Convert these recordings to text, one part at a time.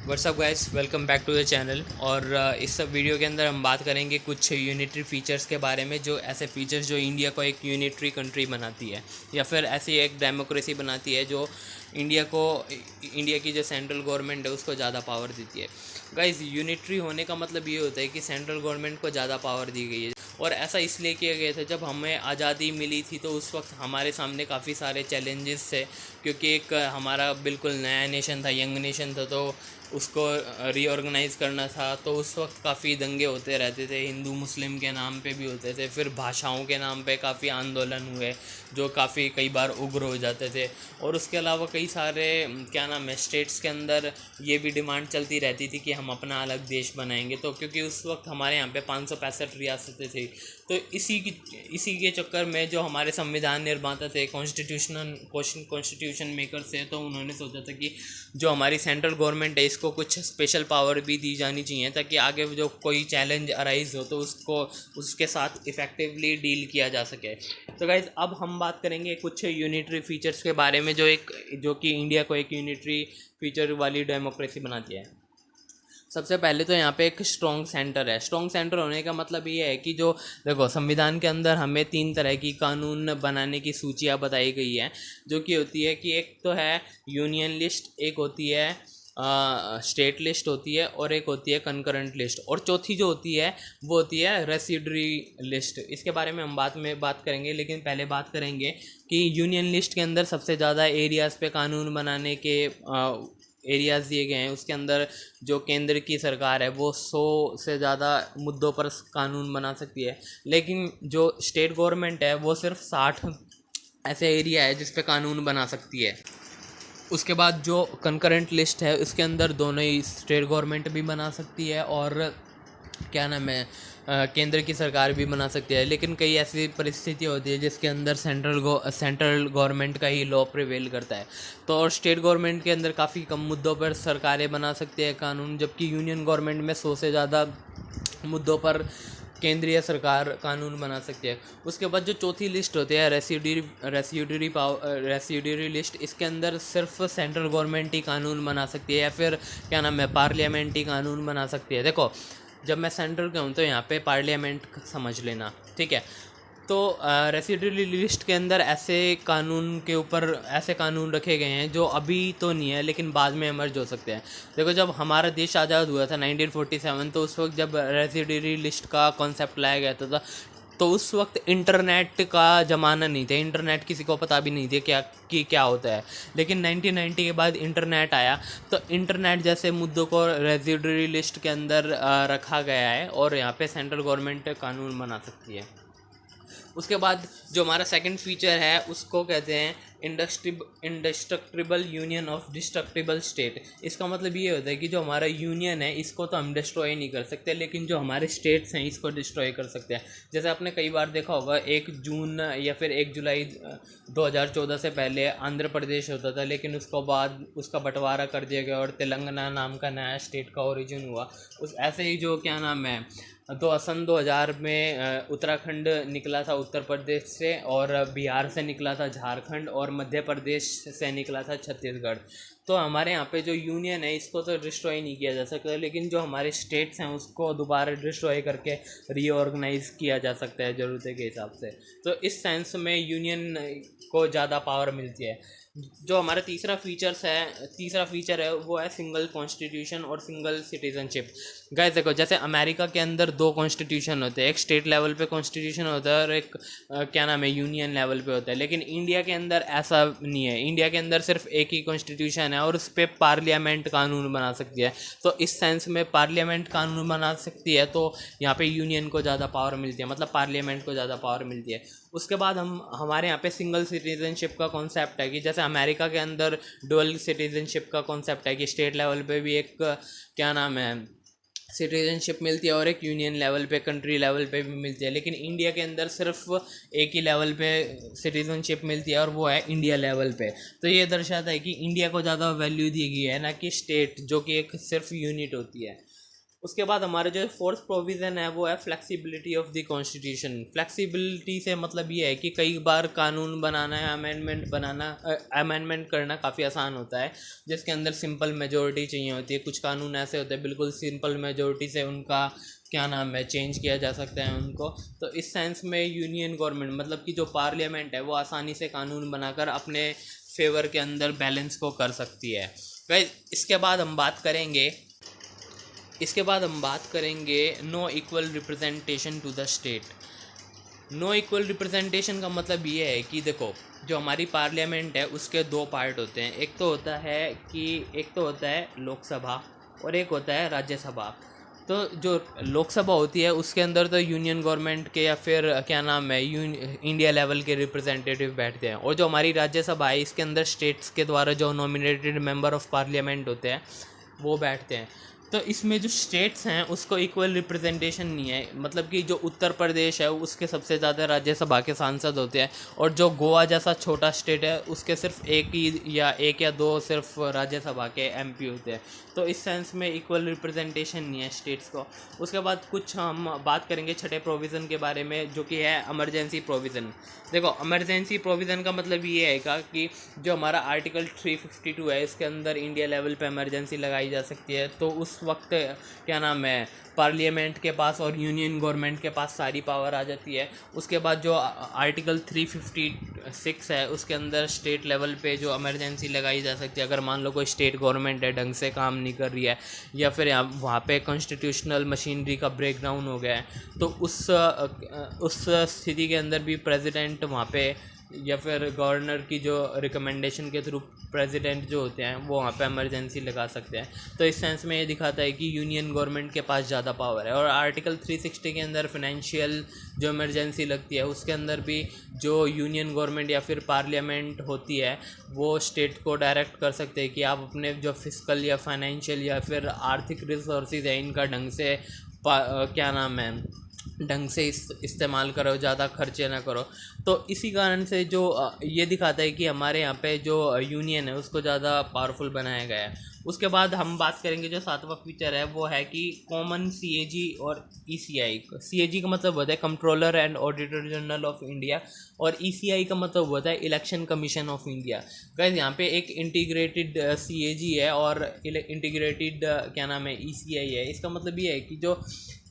WhatsApp guys, welcome back to the channel. और इस सब वीडियो के अंदर हम बात करेंगे कुछ यूनिटरी फीचर्स के बारे में, जो ऐसे फीचर्स जो इंडिया को एक यूनिटरी कंट्री बनाती है या फिर ऐसी एक डेमोक्रेसी बनाती है जो इंडिया की जो सेंट्रल गवर्नमेंट है उसको ज़्यादा पावर देती है। गाइस, यूनिटरी होने का मतलब ये होता है कि सेंट्रल गवर्नमेंट को ज़्यादा पावर दी गई है, और ऐसा इसलिए किया गया था जब हमें आज़ादी मिली थी तो उस वक्त हमारे सामने काफ़ी सारे चैलेंजेस थे, क्योंकि एक हमारा बिल्कुल नया नेशन था, यंग नेशन था, तो उसको रीऑर्गेनाइज़ करना था। तो उस वक्त काफ़ी दंगे होते रहते थे, हिंदू मुस्लिम के नाम पे भी होते थे, फिर भाषाओं के नाम पे काफ़ी आंदोलन हुए जो काफ़ी कई बार उग्र हो जाते थे। और उसके अलावा कई सारे क्या नाम है स्टेट्स के अंदर ये भी डिमांड चलती रहती थी कि हम अपना अलग देश बनाएंगे। तो क्योंकि उस वक्त हमारे यहाँ पे 565 रियासतें थी, तो इसी के चक्कर में जो हमारे संविधान निर्माता थे, कॉन्स्टिट्यूशन मेकर्स थे, तो उन्होंने सोचा था कि जो हमारी सेंट्रल गवर्नमेंट है इसको कुछ स्पेशल पावर भी दी जानी चाहिए, ताकि आगे जो कोई चैलेंज अराइज हो तो उसके साथ इफ़ेक्टिवली डील किया जा सके। तो गाइज़, अब हम बात करेंगे कुछ यूनिटरी फीचर्स के बारे में जो कि इंडिया को एक यूनिटरी फीचर वाली डेमोक्रेसी बनाती है। सबसे पहले तो यहाँ पे एक स्ट्रॉन्ग सेंटर है। स्ट्रॉन्ग सेंटर होने का मतलब ये है कि जो देखो, संविधान के अंदर हमें 3 तरह की कानून बनाने की सूचियाँ बताई गई हैं, जो कि होती है कि एक तो है यूनियन लिस्ट, एक होती है स्टेट लिस्ट होती है, और एक होती है कंकरेंट लिस्ट, और चौथी जो होती है वो होती है रेसिडरी लिस्ट। इसके बारे में हम बाद में बात करेंगे, लेकिन पहले बात करेंगे कि यूनियन लिस्ट के अंदर सबसे ज़्यादा एरियाज़ पे कानून बनाने के एरियाज़ दिए गए हैं। उसके अंदर जो केंद्र की सरकार है वो 100 से ज़्यादा मुद्दों पर कानून बना सकती है, लेकिन जो स्टेट गवर्नमेंट है वो सिर्फ 60 ऐसे एरिया है जिस पे कानून बना सकती है। उसके बाद जो कंकरेंट लिस्ट है उसके अंदर दोनों ही स्टेट गवर्नमेंट भी बना सकती है और क्या नाम है केंद्र की सरकार भी बना सकती है। लेकिन कई ऐसी परिस्थिति होती है जिसके अंदर सेंट्रल गवर्नमेंट का ही लॉ प्रिवेल करता है, तो और स्टेट गवर्नमेंट के अंदर काफ़ी कम मुद्दों पर सरकारें बना सकती है कानून, जबकि यूनियन गवर्नमेंट में 100 से ज़्यादा मुद्दों पर केंद्रीय सरकार कानून बना सकती है। उसके बाद जो चौथी लिस्ट होती है रेसिड्यूरी लिस्ट, इसके अंदर सिर्फ सेंट्रल गवर्नमेंट ही कानून बना सकती है, या फिर क्या नाम है पार्लियामेंट ही कानून बना सकती है। देखो, जब मैं सेंट्रल का हूँ तो यहाँ पे पार्लियामेंट समझ लेना, ठीक है। तो रेसिड्यूरी लिस्ट के अंदर ऐसे कानून रखे गए हैं जो अभी तो नहीं है लेकिन बाद में इमर्ज हो सकते हैं। देखो, जब हमारा देश आज़ाद हुआ था 1947, तो उस वक्त जब रेसिड्यूरी लिस्ट का कॉन्सेप्ट लाया गया था तो उस वक्त इंटरनेट का ज़माना नहीं था, इंटरनेट किसी को पता भी नहीं था क्या होता है। लेकिन 1990 के बाद इंटरनेट आया, तो इंटरनेट जैसे मुद्दों को रेसिड्यूरी लिस्ट के अंदर रखा गया है, और यहाँ पे सेंट्रल गवर्नमेंट कानून बना सकती है। उसके बाद जो हमारा सेकंड फीचर है उसको कहते हैं इंडस्ट्रक्टिबल यूनियन ऑफ डिस्ट्रक्टिबल स्टेट। इसका मतलब ये होता है कि जो हमारा यूनियन है इसको तो हम डिस्ट्रॉय नहीं कर सकते, लेकिन जो हमारे स्टेट्स हैं इसको डिस्ट्रॉय कर सकते हैं। जैसे आपने कई बार देखा होगा 1 जून या फिर 1 जुलाई 2014 से पहले आंध्र प्रदेश होता था, लेकिन उसको बाद उसका बंटवारा कर दिया गया और तेलंगाना नाम का नया स्टेट का ओरिजिन हुआ। उस ऐसे ही जो क्या नाम है तो सन 2000 में उत्तराखंड निकला था उत्तर प्रदेश से, और बिहार से निकला था झारखंड, और मध्य प्रदेश से निकला था छत्तीसगढ़। तो हमारे यहाँ पे जो यूनियन है इसको तो डिस्ट्रॉय नहीं किया जा सकता, लेकिन जो हमारे स्टेट्स हैं उसको दोबारा डिस्ट्रॉय करके रीऑर्गेनाइज किया जा सकता है ज़रूरत के हिसाब से। तो इस सेंस में यूनियन को ज़्यादा पावर मिलती है। जो हमारा तीसरा फीचर है वो है सिंगल कॉन्स्टिट्यूशन और सिंगल सिटीजनशिप। गाइस देखो, जैसे अमेरिका के अंदर 2 कॉन्स्टिट्यूशन होते हैं, एक स्टेट लेवल पे कॉन्स्टिट्यूशन होता है और एक क्या नाम है यूनियन लेवल पे होता है। लेकिन इंडिया के अंदर ऐसा नहीं है, इंडिया के अंदर सिर्फ एक ही कॉन्स्टिट्यूशन है और उस पर पार्लियामेंट कानून बना सकती है। तो इस सेंस में पार्लियामेंट कानून बना सकती है, तो यहाँ पे यूनियन को ज़्यादा पावर मिलती है, मतलब पार्लियामेंट को ज़्यादा पावर मिलती है। उसके बाद हमारे यहाँ पे सिंगल सिटीजनशिप का कॉन्सेप्ट है कि जैसे अमेरिका के अंदर डुअल सिटीजनशिप का कॉन्सेप्ट है कि स्टेट लेवल पे भी एक क्या नाम है सिटीजनशिप मिलती है, और एक यूनियन लेवल पे कंट्री लेवल पे भी मिलती है। लेकिन इंडिया के अंदर सिर्फ एक ही लेवल पे सिटीजनशिप मिलती है और वो है इंडिया लेवल पे। तो ये दर्शाता है कि इंडिया को ज़्यादा वैल्यू दी गई है, ना कि स्टेट जो कि एक सिर्फ यूनिट होती है। उसके बाद हमारे जो फोर्थ प्रोविज़न है वो है flexibility of the constitution. Flexibility से मतलब ये है कि कई बार कानून बनाना है, अमेंडमेंट करना काफ़ी आसान होता है, जिसके अंदर सिंपल मेजोरिटी चाहिए होती है। कुछ कानून ऐसे होते हैं बिल्कुल सिंपल मेजोरिटी से उनका क्या नाम है चेंज किया जा सकता है उनको। तो इस सेंस में यूनियन गवर्नमेंट मतलब कि जो पार्लियामेंट है वो आसानी से कानून बनाकर अपने फेवर के अंदर बैलेंस को कर सकती है। इसके बाद हम बात करेंगे no equal representation to the state. No equal representation का मतलब ये है कि देखो, जो हमारी पार्लियामेंट है उसके दो पार्ट होते हैं। एक तो होता है लोकसभा और एक होता है राज्यसभा। तो जो लोकसभा होती है उसके अंदर तो यूनियन गवर्नमेंट के या फिर क्या नाम है इंडिया लेवल के रिप्रेजेंटेटिव बैठते हैं, और जो हमारी राज्यसभा है इसके अंदर स्टेट्स के द्वारा जो नॉमिनेटेड मेंबर ऑफ पार्लियामेंट होते हैं वो बैठते हैं। तो इसमें जो स्टेट्स हैं उसको इक्वल रिप्रेजेंटेशन नहीं है, मतलब कि जो उत्तर प्रदेश है उसके सबसे ज़्यादा राज्यसभा के सांसद होते हैं, और जो गोवा जैसा छोटा स्टेट है उसके सिर्फ एक या दो सिर्फ राज्यसभा के एमपी होते हैं। तो इस सेंस में इक्वल रिप्रेजेंटेशन नहीं है स्टेट्स को। उसके बाद कुछ हम बात करेंगे छठे प्रोविज़न के बारे में, जो कि है इमरजेंसी प्रोविज़न। देखो, इमरजेंसी प्रोविज़न का मतलब ये है कि जो हमारा आर्टिकल 352 है इसके अंदर इंडिया लेवल पे इमरजेंसी लगाई जा सकती है। तो उस वक्त क्या नाम है पार्लियामेंट के पास और यूनियन गवर्नमेंट के पास सारी पावर आ जाती है। उसके बाद जो आर्टिकल 356 है उसके अंदर स्टेट लेवल पे जो इमरजेंसी लगाई जा सकती है, अगर मान लो कोई स्टेट गवर्नमेंट है ढंग से काम नहीं कर रही है या फिर वहाँ पे कॉन्स्टिट्यूशनल मशीनरी का ब्रेकडाउन हो गया है, तो उस स्थिति के अंदर भी प्रेसिडेंट वहाँ पे या फिर गवर्नर की जो रिकमेंडेशन के थ्रू प्रेसिडेंट जो होते हैं वो वहाँ पे इमरजेंसी लगा सकते हैं। तो इस सेंस में ये दिखाता है कि यूनियन गवर्नमेंट के पास ज़्यादा पावर है। और आर्टिकल 360 के अंदर फाइनेंशियल जो इमरजेंसी लगती है उसके अंदर भी जो यूनियन गवर्नमेंट या फिर पार्लियामेंट होती है वो स्टेट को डायरेक्ट कर सकते हैं कि आप अपने जो फिजिकल या फाइनेंशियल या फिर आर्थिक रिसोर्सेज है इनका ढंग से ढंग से इस्तेमाल करो, ज़्यादा खर्चे ना करो। तो इसी कारण से जो ये दिखाता है कि हमारे यहाँ पे जो यूनियन है उसको ज़्यादा पावरफुल बनाया गया है। उसके बाद हम बात करेंगे जो सातवां फीचर है वो है कि कॉमन सीएजी और ईसीआई। सीएजी का मतलब होता है controller and auditor general of India, और ईसीआई का मतलब होता है election commission of India. Guys, यहाँ पे एक इंटीग्रेटेड सीएजी है और इंटीग्रेटेड ईसीआई है। इसका मतलब ये है कि जो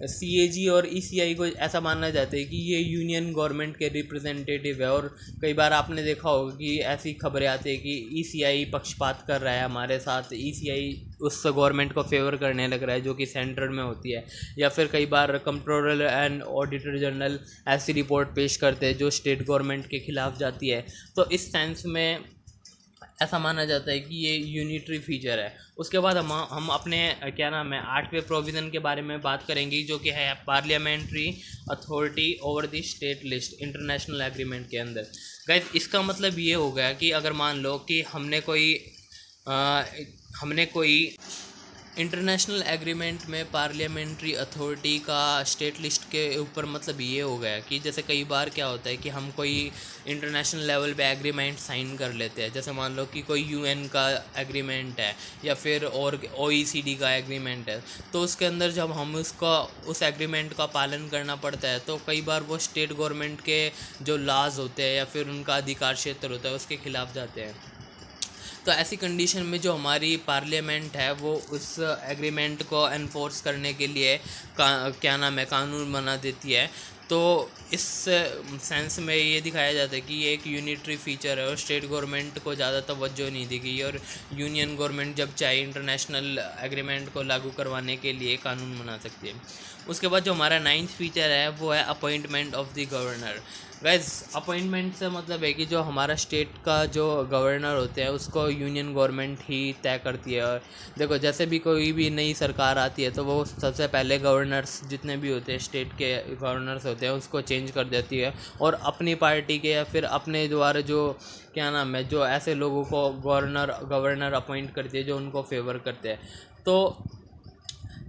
सीएजी और ईसीआई को ऐसा मानना जाता है कि ये यूनियन गवर्नमेंट के रिप्रेजेंटेटिव है। और कई बार आपने देखा होगा कि ऐसी खबरें आती है कि ईसीआई पक्षपात कर रहा है हमारे साथ, ईसीआई उस गवर्नमेंट को फेवर करने लग रहा है जो कि सेंटर में होती है, या फिर कई बार कंट्रोलर एंड ऑडिटर जनरल ऐसी रिपोर्ट पेश करते हैं जो स्टेट गवर्नमेंट के खिलाफ जाती है। तो इस सेंस में ऐसा माना जाता है कि ये यूनिटरी फीचर है। उसके बाद हम अपने आठवें प्रोविज़न के बारे में बात करेंगे, जो कि है parliamentary authority over the state list international agreement के अंदर। गाइस, इसका मतलब ये हो गया कि अगर मान लो कि हमने कोई इंटरनेशनल एग्रीमेंट में पार्लियामेंट्री अथॉरिटी का स्टेट लिस्ट के ऊपर मतलब ये हो गया कि जैसे कई बार क्या होता है कि हम कोई इंटरनेशनल लेवल पे एग्रीमेंट साइन कर लेते हैं। जैसे मान लो कि कोई यूएन का एग्रीमेंट है या फिर और ओईसीडी का एग्रीमेंट है, तो उसके अंदर जब हम उस एग्रीमेंट का पालन करना पड़ता है तो कई बार वो स्टेट गवर्नमेंट के जो लॉज होते हैं या फिर उनका अधिकार क्षेत्र होता है उसके खिलाफ जाते हैं। तो ऐसी कंडीशन में जो हमारी पार्लियामेंट है वो उस एग्रीमेंट को एनफोर्स करने के लिए कानून बना देती है। तो इस सेंस में ये दिखाया जाता है कि ये एक यूनिटरी फीचर है और स्टेट गवर्नमेंट को ज़्यादा तवज्जो नहीं दी गई, और यूनियन गवर्नमेंट जब चाहे इंटरनेशनल एग्रीमेंट को लागू करवाने के लिए कानून बना सकती है। उसके बाद जो हमारा 9th फीचर है वो है appointment of the governor. Guys, appointment से मतलब है कि जो हमारा स्टेट का जो गवर्नर होते हैं उसको यूनियन गवर्नमेंट ही तय करती है। और देखो, जैसे भी कोई भी नई सरकार आती है तो वो सबसे पहले गवर्नर्स जितने भी होते हैं स्टेट के गवर्नर्स होते हैं उसको चेंज कर देती है, और अपनी पार्टी के या फिर अपने द्वारा जो जो ऐसे लोगों को गवर्नर अपॉइंट करती है जो उनको फेवर करते हैं। तो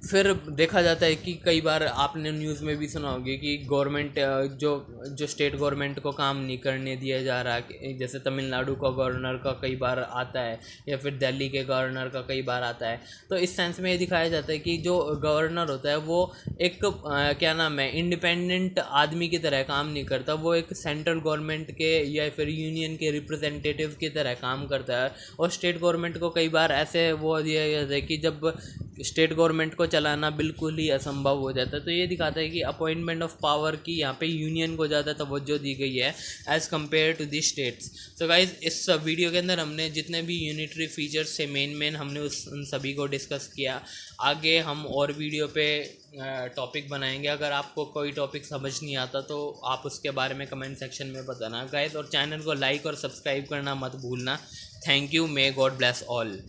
फिर देखा जाता है कि कई बार आपने न्यूज़ में भी सुना होगा कि गवर्नमेंट जो जो स्टेट गवर्नमेंट को काम नहीं करने दिया जा रहा, जैसे तमिलनाडु का गवर्नर का कई बार आता है या फिर दिल्ली के गवर्नर का कई बार आता है। तो इस सेंस में ये दिखाया जाता है कि जो गवर्नर होता है वो एक क्या नाम है, इंडिपेंडेंट आदमी की तरह काम नहीं करता, वो एक सेंट्रल गवर्नमेंट के या फिर यूनियन के रिप्रेजेंटेटिव की तरह काम करता है। और स्टेट गवर्नमेंट को कई बार ऐसे वो दिया जाता है कि जब स्टेट गवर्नमेंट को चलाना बिल्कुल ही असंभव हो जाता है। तो ये दिखाता है कि अपॉइंटमेंट ऑफ पावर की यहाँ पे यूनियन को ज़्यादा तवज्जो दी गई है as compared to the states. तो गाइज इस वीडियो के अंदर हमने जितने भी यूनिटरी फीचर्स से मेन हमने उन सभी को डिस्कस किया। आगे हम और वीडियो पे टॉपिक बनाएंगे। अगर आपको कोई टॉपिक समझ नहीं आता तो आप उसके बारे में कमेंट सेक्शन में बताना गाइज, और चैनल को लाइक और सब्सक्राइब करना मत भूलना। Thank you, may God bless all.